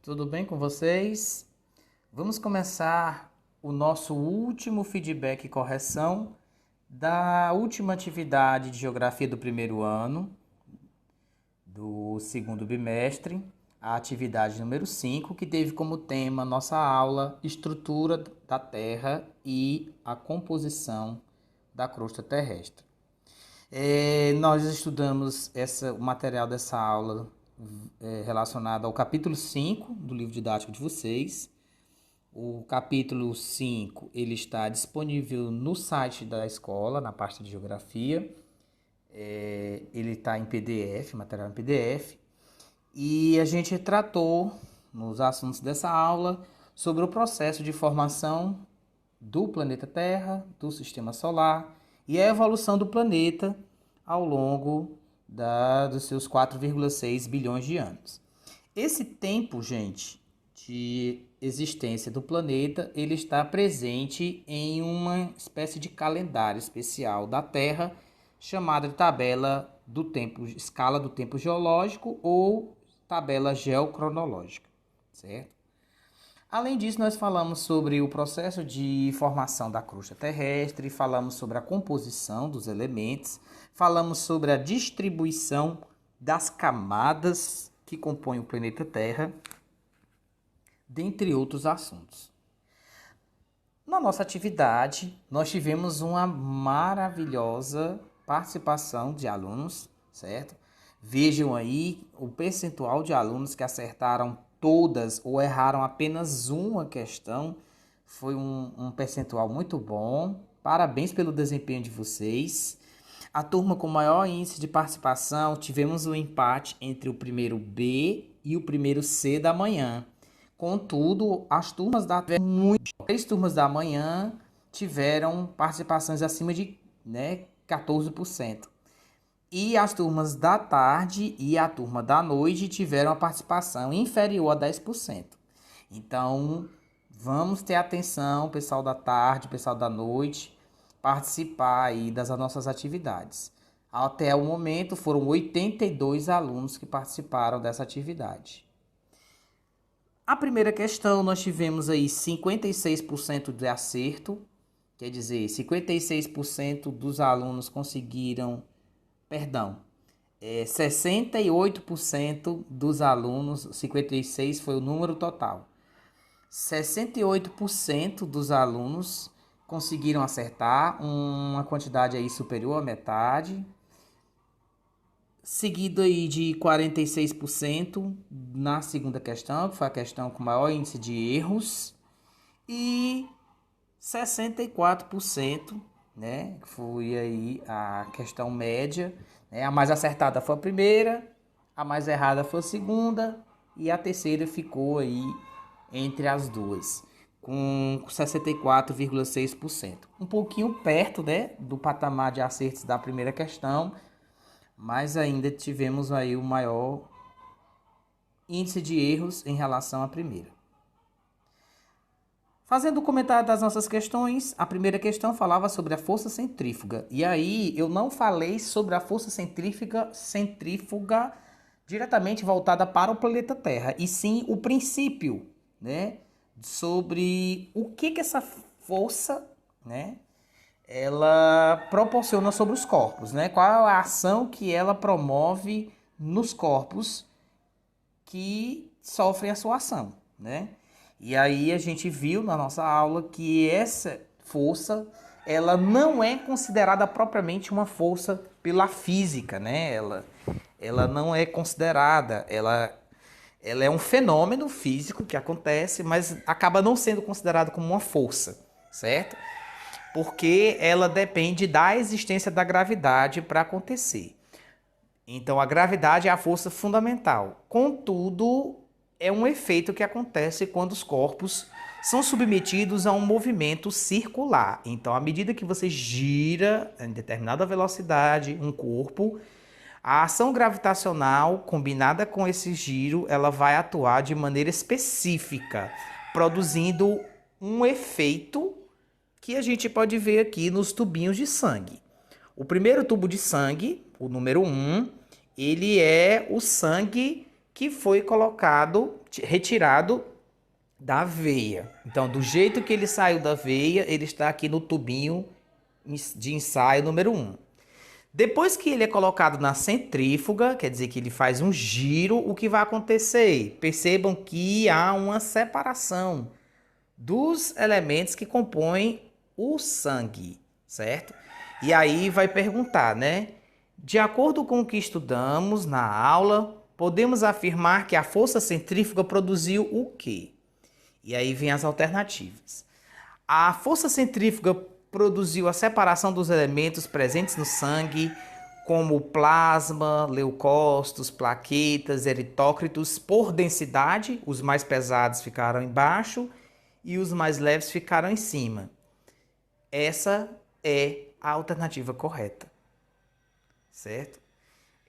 Tudo bem com vocês? Vamos começar o nosso último feedback e correção da última atividade de geografia do primeiro ano, do segundo bimestre, a atividade número 5, que teve como tema nossa aula Estrutura da Terra e a composição da crosta terrestre. Nós estudamos o material dessa aula relacionado ao capítulo 5 do livro didático de vocês. O capítulo 5 ele está disponível no site da escola, na parte de geografia. Ele está em PDF, material em PDF. E a gente tratou, nos assuntos dessa aula, sobre o processo de formação do planeta Terra, do Sistema Solar e a evolução do planeta ao longo dos seus 4,6 bilhões de anos. Esse tempo, gente, de existência do planeta, ele está presente em uma espécie de calendário especial da Terra, chamada de tabela do tempo, escala do tempo geológico ou tabela geocronológica, certo? Além disso, nós falamos sobre o processo de formação da crosta terrestre, falamos sobre a composição dos elementos, falamos sobre a distribuição das camadas que compõem o planeta Terra, dentre outros assuntos. Na nossa atividade, nós tivemos uma maravilhosa participação de alunos, certo? Vejam aí o percentual de alunos que acertaram todas ou erraram apenas uma questão. Foi um percentual muito bom. Parabéns pelo desempenho de vocês. A turma com maior índice de participação, tivemos um empate entre o primeiro B e o primeiro C da manhã. Contudo, as turmas da três turmas da manhã tiveram participações acima de 14%. E as turmas da tarde e a turma da noite tiveram a participação inferior a 10%. Então, vamos ter atenção, pessoal da tarde, pessoal da noite, participar aí das nossas atividades. Até o momento, foram 82 alunos que participaram dessa atividade. A primeira questão, nós tivemos aí 56% de acerto, quer dizer, 56% dos alunos conseguiram... 68% dos alunos, 56 foi o número total. 68% dos alunos conseguiram acertar, uma quantidade aí superior à metade. Seguido aí de 46% na segunda questão, que foi a questão com maior índice de erros. E 64%, que foi aí a questão média, a mais acertada foi a primeira, a mais errada foi a segunda e a terceira ficou aí entre as duas, com 64,6%. Um pouquinho perto, do patamar de acertos da primeira questão, mas ainda tivemos aí o maior índice de erros em relação à primeira. Fazendo o comentário das nossas questões, a primeira questão falava sobre a força centrífuga. E aí eu não falei sobre a força centrífuga diretamente voltada para o planeta Terra, e sim o princípio, sobre o que essa força, ela proporciona sobre os corpos, Qual a ação que ela promove nos corpos que sofrem a sua ação, E aí a gente viu na nossa aula que essa força, ela não é considerada propriamente uma força pela física, Ela não é considerada, ela é um fenômeno físico que acontece, mas acaba não sendo considerado como uma força, certo? Porque ela depende da existência da gravidade para acontecer. Então a gravidade é a força fundamental. Contudo, é um efeito que acontece quando os corpos são submetidos a um movimento circular. Então, à medida que você gira em determinada velocidade um corpo, a ação gravitacional combinada com esse giro, ela vai atuar de maneira específica, produzindo um efeito que a gente pode ver aqui nos tubinhos de sangue. O primeiro tubo de sangue, o número 1, ele é o sangue que foi retirado da veia. Então, do jeito que ele saiu da veia, ele está aqui no tubinho de ensaio número 1. Depois que ele é colocado na centrífuga, quer dizer que ele faz um giro, o que vai acontecer? Percebam que há uma separação dos elementos que compõem o sangue, certo? E aí vai perguntar, né? De acordo com o que estudamos na aula, podemos afirmar que a força centrífuga produziu o quê? E aí vem as alternativas. A força centrífuga produziu a separação dos elementos presentes no sangue, como plasma, leucócitos, plaquetas, eritócritos, por densidade. Os mais pesados ficaram embaixo e os mais leves ficaram em cima. Essa é a alternativa correta, certo?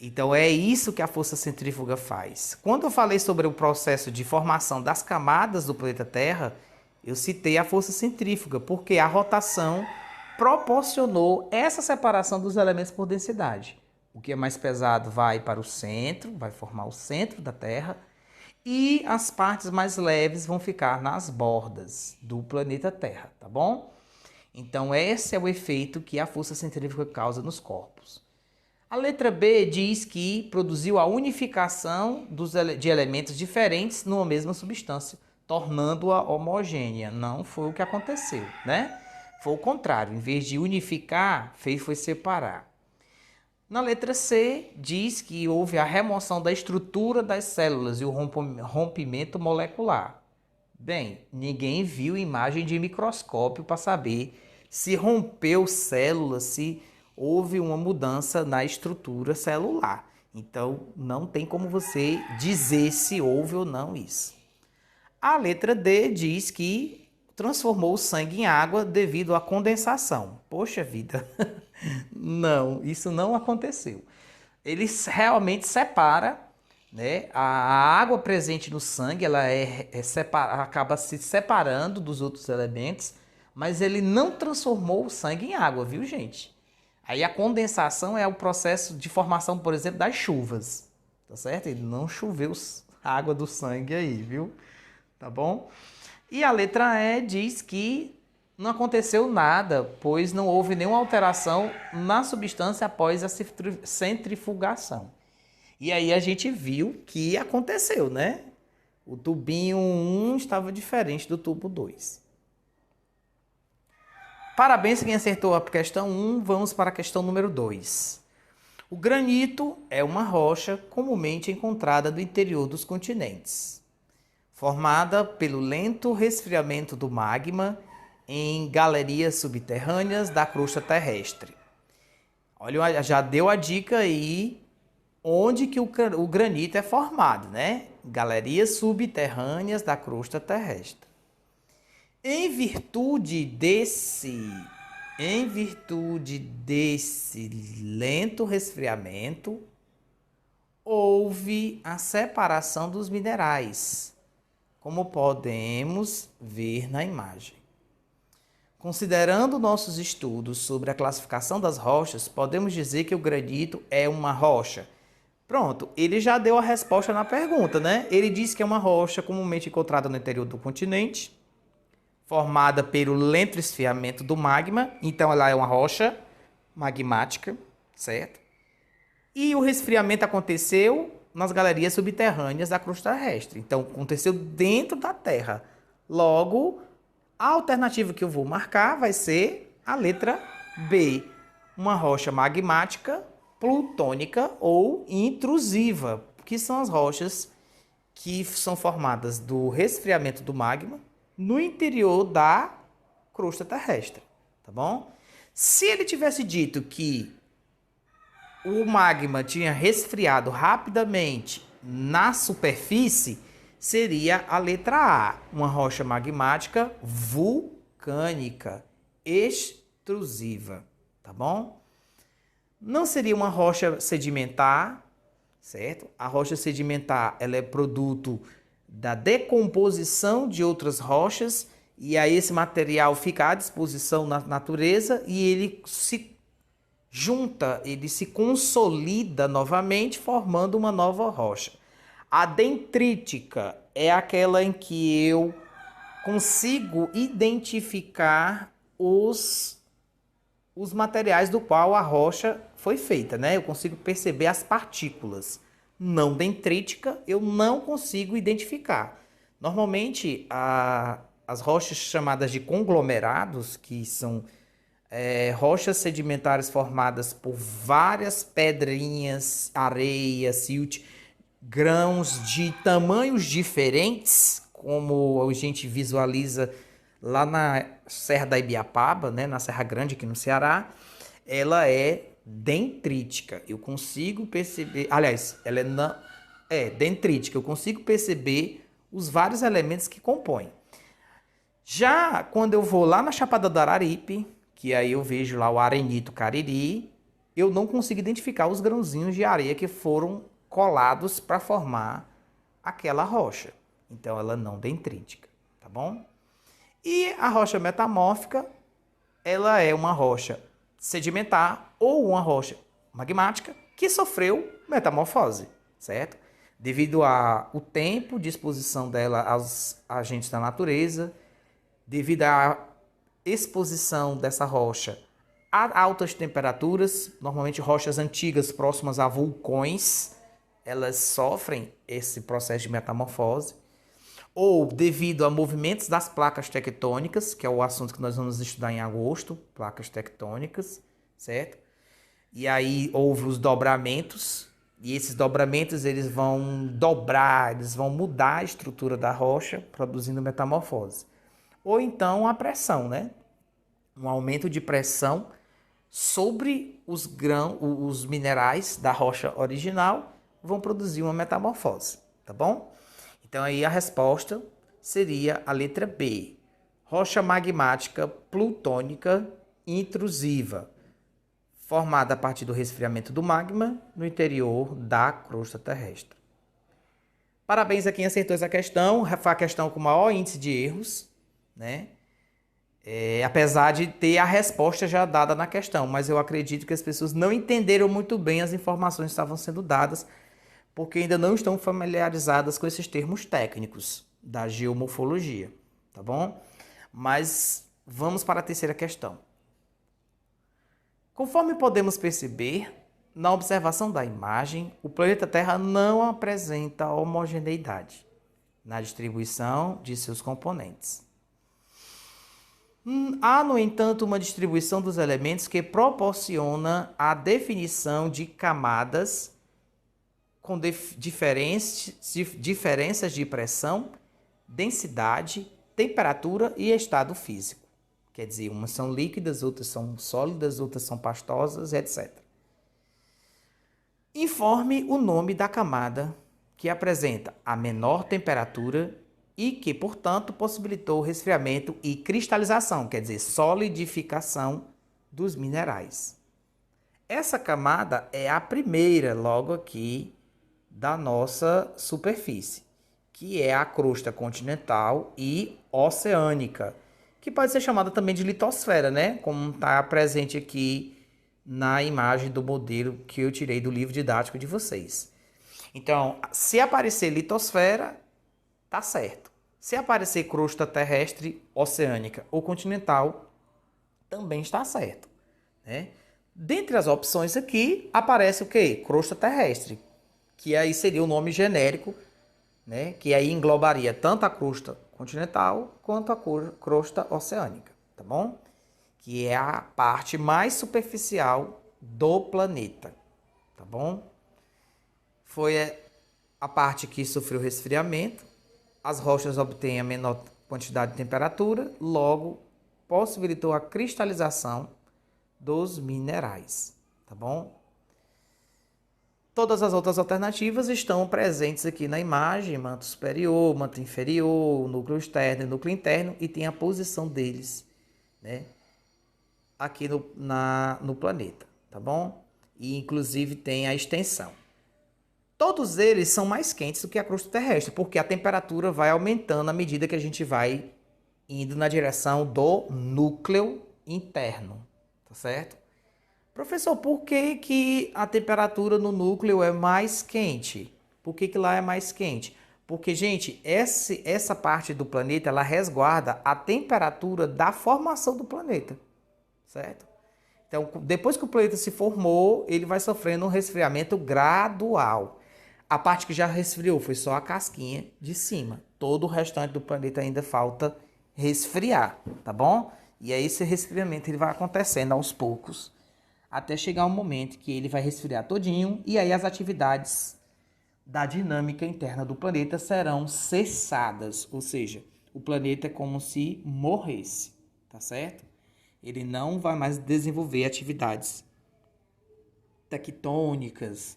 Então é isso que a força centrífuga faz. Quando eu falei sobre o processo de formação das camadas do planeta Terra, eu citei a força centrífuga, porque a rotação proporcionou essa separação dos elementos por densidade. O que é mais pesado vai para o centro, vai formar o centro da Terra, e as partes mais leves vão ficar nas bordas do planeta Terra, tá bom? Então esse é o efeito que a força centrífuga causa nos corpos. A letra B diz que produziu a unificação de elementos diferentes numa mesma substância, tornando-a homogênea. Não foi o que aconteceu, né? Foi o contrário. Em vez de unificar, foi separar. Na letra C, diz que houve a remoção da estrutura das células e o rompimento molecular. Bem, ninguém viu imagem de microscópio para saber se rompeu células, se houve uma mudança na estrutura celular. Então, não tem como você dizer se houve ou não isso. A letra D diz que transformou o sangue em água devido à condensação. Poxa vida, não, isso não aconteceu. Ele realmente separa, né? A água presente no sangue, ela acaba se separando dos outros elementos, mas ele não transformou o sangue em água, viu, gente? Aí a condensação é o processo de formação, por exemplo, das chuvas, tá certo? Ele não choveu a água do sangue aí, viu? Tá bom? E a letra E diz que não aconteceu nada, pois não houve nenhuma alteração na substância após a centrifugação. E aí a gente viu que aconteceu, né? O tubinho 1 estava diferente do tubo 2. Parabéns quem acertou a questão 1, vamos para a questão número 2. O granito é uma rocha comumente encontrada no interior dos continentes, formada pelo lento resfriamento do magma em galerias subterrâneas da crosta terrestre. Olha, já deu a dica aí onde que o granito é formado, né? Galerias subterrâneas da crosta terrestre. Em virtude desse lento resfriamento, houve a separação dos minerais, como podemos ver na imagem. Considerando nossos estudos sobre a classificação das rochas, podemos dizer que o granito é uma rocha. Pronto, ele já deu a resposta na pergunta, né? Ele disse que é uma rocha comumente encontrada no interior do continente, formada pelo lento esfriamento do magma, então ela é uma rocha magmática, certo? E o resfriamento aconteceu nas galerias subterrâneas da crosta terrestre, então aconteceu dentro da Terra. Logo, a alternativa que eu vou marcar vai ser a letra B, uma rocha magmática, plutônica ou intrusiva, que são as rochas que são formadas do resfriamento do magma no interior da crosta terrestre, tá bom? Se ele tivesse dito que o magma tinha resfriado rapidamente na superfície, seria a letra A, uma rocha magmática vulcânica, extrusiva, tá bom? Não seria uma rocha sedimentar, certo? A rocha sedimentar, ela é produto da decomposição de outras rochas, e aí esse material fica à disposição na natureza e ele se junta, ele se consolida novamente, formando uma nova rocha. A dendrítica é aquela em que eu consigo identificar os materiais do qual a rocha foi feita, né? Eu consigo perceber as partículas. Não dendrítica, eu não consigo identificar. Normalmente, as rochas chamadas de conglomerados, que são rochas sedimentares formadas por várias pedrinhas, areia, silt, grãos de tamanhos diferentes, como a gente visualiza lá na Serra da Ibiapaba, né, na Serra Grande aqui no Ceará, ela é dendrítica. Eu consigo perceber, aliás, ela é dendrítica. Eu consigo perceber os vários elementos que compõem. Já quando eu vou lá na Chapada do Araripe, que aí eu vejo lá o arenito cariri, eu não consigo identificar os grãozinhos de areia que foram colados para formar aquela rocha. Então ela não é dendrítica, tá bom? E a rocha metamórfica, ela é uma rocha sedimentar ou uma rocha magmática que sofreu metamorfose, certo? Devido ao tempo de exposição dela aos agentes da natureza, devido à exposição dessa rocha a altas temperaturas, normalmente rochas antigas próximas a vulcões, elas sofrem esse processo de metamorfose, ou devido a movimentos das placas tectônicas, que é o assunto que nós vamos estudar em agosto, placas tectônicas, certo? E aí houve os dobramentos, e esses dobramentos eles vão dobrar, eles vão mudar a estrutura da rocha, produzindo metamorfose. Ou então a pressão, né? Um aumento de pressão sobre os grãos, os minerais da rocha original vão produzir uma metamorfose, tá bom? Então aí a resposta seria a letra B. Rocha magmática plutônica intrusiva, formada a partir do resfriamento do magma no interior da crosta terrestre. Parabéns a quem acertou essa questão. Foi a questão com maior índice de erros, né? Apesar de ter a resposta já dada na questão, mas eu acredito que as pessoas não entenderam muito bem as informações que estavam sendo dadas, porque ainda não estão familiarizadas com esses termos técnicos da geomorfologia, tá bom? Mas vamos para a terceira questão. Conforme podemos perceber, na observação da imagem, o planeta Terra não apresenta homogeneidade na distribuição de seus componentes. Há, no entanto, uma distribuição dos elementos que proporciona a definição de camadas com diferenças de pressão, densidade, temperatura e estado físico. Quer dizer, umas são líquidas, outras são sólidas, outras são pastosas, etc. Informe o nome da camada que apresenta a menor temperatura e que, portanto, possibilitou o resfriamento e cristalização, quer dizer, solidificação dos minerais. Essa camada é a primeira, logo aqui, da nossa superfície, que é a crosta continental e oceânica, que pode ser chamada também de litosfera, né? Como está presente aqui na imagem do modelo que eu tirei do livro didático de vocês. Então, se aparecer litosfera, tá certo. Se aparecer crosta terrestre, oceânica ou continental, também está certo, né? Dentre as opções aqui, aparece o quê? Crosta terrestre, que aí seria o nome genérico, né? Que aí englobaria tanto a crosta continental quanto a crosta oceânica, tá bom? Que é a parte mais superficial do planeta, tá bom? Foi a parte que sofreu resfriamento, as rochas obtêm a menor quantidade de temperatura, logo possibilitou a cristalização dos minerais, tá bom? Todas as outras alternativas estão presentes aqui na imagem, manto superior, manto inferior, núcleo externo e núcleo interno, e tem a posição deles, né, aqui no planeta, tá bom? E inclusive tem a extensão. Todos eles são mais quentes do que a crosta terrestre, porque a temperatura vai aumentando à medida que a gente vai indo na direção do núcleo interno, tá certo? Professor, por que a temperatura no núcleo é mais quente? Por que que lá é mais quente? Porque, gente, essa parte do planeta, ela resguarda a temperatura da formação do planeta, certo? Então, depois que o planeta se formou, ele vai sofrendo um resfriamento gradual. A parte que já resfriou foi só a casquinha de cima. Todo o restante do planeta ainda falta resfriar, tá bom? E aí esse resfriamento ele vai acontecendo aos poucos, até chegar um momento que ele vai resfriar todinho, e aí as atividades da dinâmica interna do planeta serão cessadas, ou seja, o planeta é como se morresse, tá certo? Ele não vai mais desenvolver atividades tectônicas,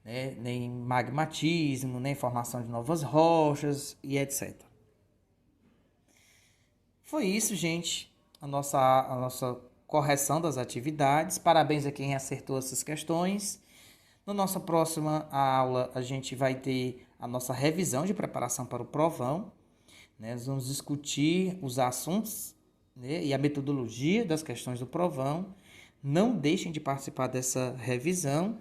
né? Nem magmatismo, nem formação de novas rochas e etc. Foi isso, gente, a nossa correção das atividades. Parabéns a quem acertou essas questões. Na nossa próxima aula, a gente vai ter a nossa revisão de preparação para o provão, né? Nós vamos discutir os assuntos, né, e a metodologia das questões do provão. Não deixem de participar dessa revisão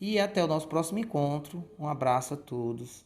e até o nosso próximo encontro. Um abraço a todos.